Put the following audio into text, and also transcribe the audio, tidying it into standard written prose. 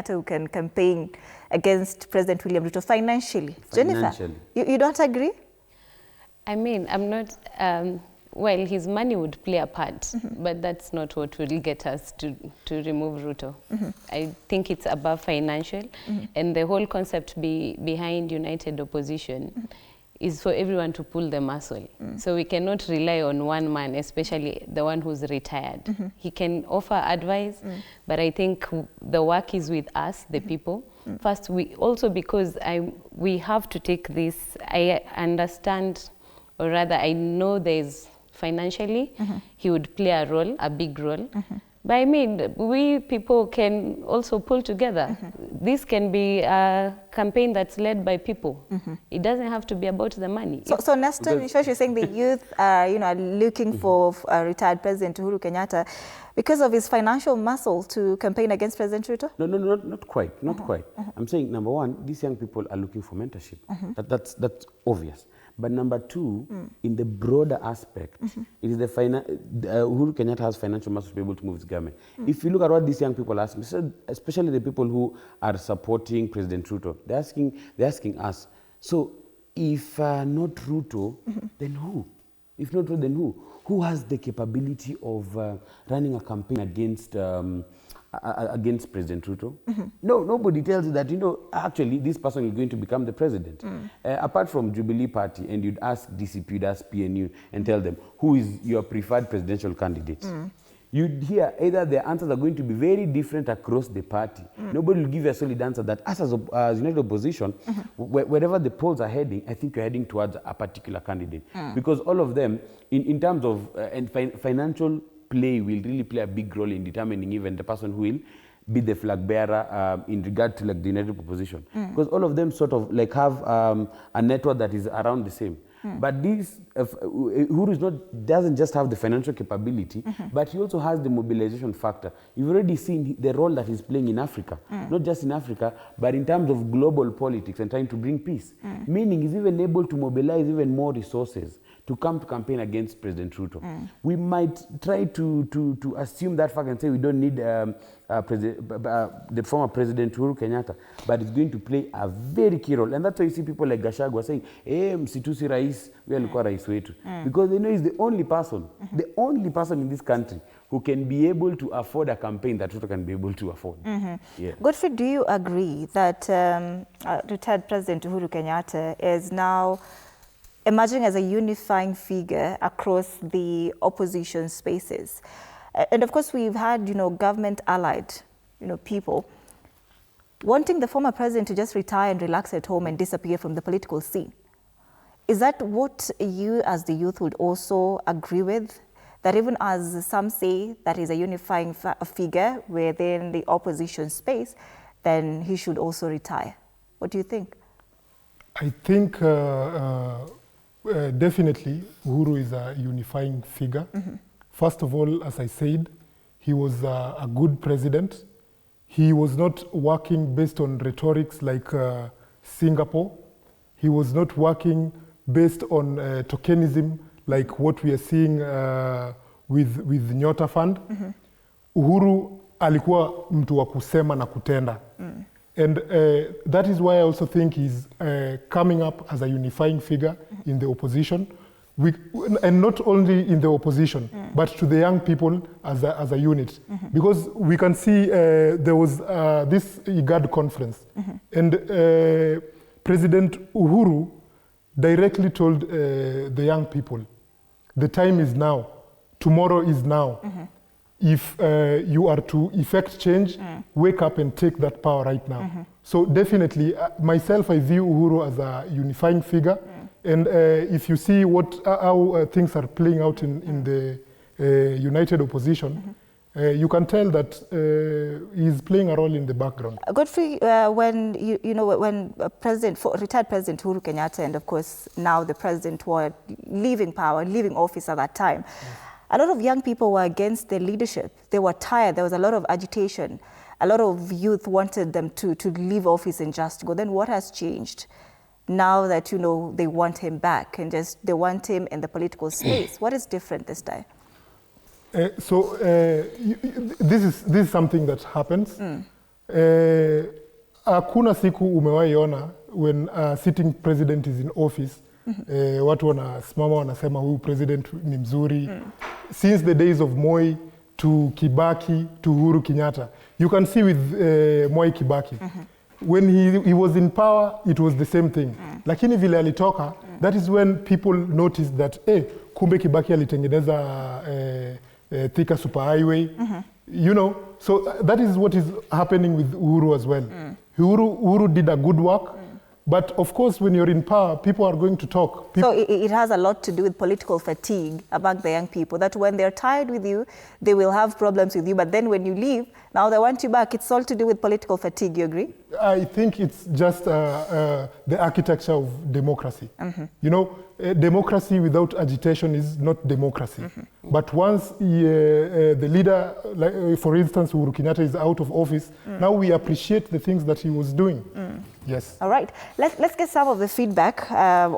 who can campaign against President William Ruto financially. Jennifer, you don't agree? I mean, I'm not, well, his money would play a part, but that's not what will get us to remove Ruto. I think it's above financial, and the whole concept behind united opposition is for everyone to pull the muscle. So we cannot rely on one man, especially the one who's retired. He can offer advice, but I think the work is with us, the people. First, because we have to take this, I understand, or rather I know there's financially, he would play a role, a big role. But I mean, we people can also pull together. This can be a campaign that's led by people. It doesn't have to be about the money. So Nestor, in short, you're saying the youth are looking for retired President Uhuru Kenyatta because of his financial muscle to campaign against President Ruto? No, not quite, not quite. I'm saying, number one, these young people are looking for mentorship. That's obvious. But number two, in the broader aspect, it is the Uhuru Kenyatta has financial muscle to be able to move his government. If you look at what these young people are asking, especially the people who are supporting President Ruto, they're asking us, so if not Ruto, then who? If not Ruto, then who? Who has the capability of running a campaign against President Ruto? No, nobody tells you that, actually this person is going to become the president. Apart from Jubilee Party, and you'd ask DCP, you'd ask PNU, and tell them, who is your preferred presidential candidate? You'd hear either the answers are going to be very different across the party. Nobody will give you a solid answer that us as united opposition, wherever the polls are heading, I think you're heading towards a particular candidate. Because all of them, in terms of financial play, will really play a big role in determining even the person who will be the flag bearer in regard to the united opposition. Because all of them sort of have a network that is around the same. But this, Uhuru doesn't just have the financial capability, but he also has the mobilization factor. You've already seen the role that he's playing in Africa, not just in Africa, but in terms of global politics and trying to bring peace. Meaning he's even able to mobilize even more resources to come to campaign against President Ruto. We might try to assume that fact and say we don't need the former President Uhuru Kenyatta, but it's going to play a very key role. And that's why you see people like Gachagua saying, msitusi rais, we alikuwa rais wetu. Because they know he's the only person in this country who can be able to afford a campaign that Ruto can be able to afford. Yeah. Godfrey, do you agree that retired President Uhuru Kenyatta is now emerging as a unifying figure across the opposition spaces? And of course, we've had, government allied, people wanting the former president to just retire and relax at home and disappear from the political scene. Is that what you as the youth would also agree with? That even as some say that he's a unifying figure within the opposition space, then he should also retire. What do you think? I think definitely Uhuru is a unifying figure. First of all, as I said, he was a good president. He was not working based on rhetorics like Singapore. He was not working based on tokenism like what we are seeing with Nyota Fund. Uhuru alikuwa mtu wa kusema na kutenda. And that is why I also think he's coming up as a unifying figure in the opposition. And not only in the opposition, but to the young people as a unit. Because we can see there was this IGAD conference. And President Uhuru directly told the young people, the time is now, tomorrow is now. If you are to effect change, wake up and take that power right now. So definitely, myself, I view Uhuru as a unifying figure. And if you see how things are playing out in the united opposition, you can tell that he's playing a role in the background. Godfrey, when when retired President Uhuru Kenyatta, and of course now the president were leaving office at that time, a lot of young people were against the leadership. They were tired. There was a lot of agitation. A lot of youth wanted them to leave office and just go. Then what has changed? Now that, they want him back and they want him in the political space. What is different this time? This is something that happens. Hakuna siku umewaiona when a sitting president is in office, watu wanasimama wanasema huyu president ni mzuri. Since the days of Moi to Kibaki to Uhuru Kenyatta, you can see with Moi Kibaki. When he was in power, it was the same thing. Lakini vile alitoka, that is when people noticed that, kumbe Kibaki alitengeneza Thika superhighway. You know, so that is what is happening with Uhuru as well. Uhuru did a good work, but of course when you're in power, people are going to talk. So it has a lot to do with political fatigue among the young people, that when they're tired with you, they will have problems with you, but then when you leave, now they want you back. It's all to do with political fatigue, you agree? I think it's just the architecture of democracy. You know, democracy without agitation is not democracy. But once the leader, like, for instance, Uhuru Kenyatta is out of office, now we appreciate the things that he was doing. Yes. All right. Let's get some of the feedback on